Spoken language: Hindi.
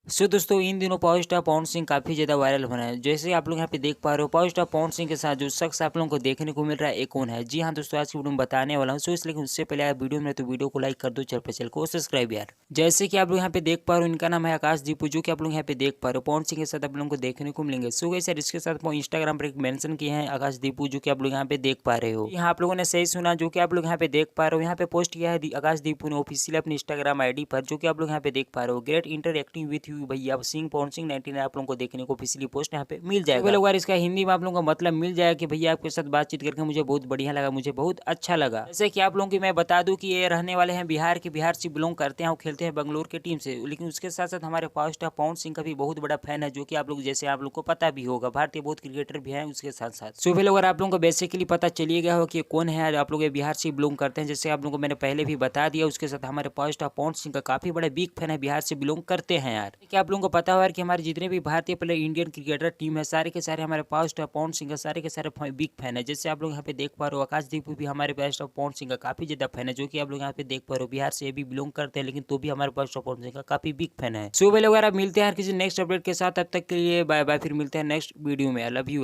सो दोस्तों इन दिनों पावर स्टार पवन सिंह काफ़ी ज़्यादा वायरल हो रहे हैं। जैसे आप लोग यहाँ पे देख पा रहे हो, पावर स्टार पवन सिंह के साथ जो शख्स आप लोगों को देखने को मिल रहा है, एक कौन है? जी हाँ दोस्तों, आज की वीडियो में बताने वाला हूँ। सो इसलिए उससे पहले आप वीडियो में तो वीडियो को लाइक कर दो, चैनल को सब्सक्राइब यार। जैसे कि आप लोग यहाँ पे देख पा रहे हो, इनका नाम है आकाश दीपू, जो कि आप लोग यहाँ पे देख पा रहे हो पवन सिंह के साथ आप लोगों को देखने को मिलेंगे। सो गाइस यार, इसके साथ इंस्टाग्राम पर एक मेंशन किए हैं आकाश दीपू, जो कि आप लोग यहाँ पे देख पा रहे हो। यहाँ आप लोगों ने सही सुना, जो कि आप लोग यहाँ पे देख पा रहे हो। यहाँ पे पोस्ट किया है आकाश दीपू ने ऑफिशियल अपनी इंस्टाग्राम आईडी पर, जो कि आप लोग यहाँ पे देख पा रहे हो। ग्रेट इंटरएक्टिंग विथ यू भैया सिंह पवन सिंह 99 आप लोगों को देखने को ऑफिशियली पोस्ट यहाँ पे मिल जाएगा। लोग यार, इसका हिंदी में आप लोगों को मतलब मिल जाएगा कि भैया आपके साथ बातचीत करके मुझे बहुत बढ़िया लगा, मुझे बहुत अच्छा लगा। जैसे कि आप लोगों की मैं बता दूं कि ये रहने वाले हैं बिहार के, बिहार से बिलोंग करते हैं और खेलते हैं बंगलोर की टीम से। लेकिन उसके साथ साथ हमारे पावर स्टार पवन सिंह का भी बहुत बड़ा फैन है, जो कि आप लोग जैसे आप लोग को पता भी होगा, भारतीय बहुत क्रिकेटर भी हैं उसके साथ साथ। सो लोग अगर आप लोगों को बेसिकली पता चलिए गया हो कि कौन है, आप लोग बिहार से बिलोंग करते हैं, जैसे आप लोगों को मैंने पहले भी बता दिया। उसके साथ हमारे पावर स्टार पवन सिंह का काफी बड़ा बिग फैन है, बिहार से बिलोंग करते हैं यार। क्या आप लोगों को पता हुआ कि हमारे जितने भी भारतीय प्लेयर इंडियन क्रिकेटर टीम है, सारे के सारे हमारे पावर स्टार पवन सिंह का सारे के सारे बिग फैन है। जैसे आप लोग यहाँ पे देख पा रहे हो, आकाश दीपू भी हमारे पावर स्टार पवन सिंह का काफी ज्यादा फैन है, जो कि आप लोग यहाँ पे देख पा रहे हो बिहार से भी बिलोंग करते हैं, लेकिन तो भी हमारे पावर स्टार पवन सिंह का काफी बिग फैन है। सो भाई लोग, आप मिलते हैं हर किसी नेक्स्ट अपडेट के साथ, तब तक के लिए बाय बाय, फिर मिलते हैं नेक्स्ट वीडियो में। I love you.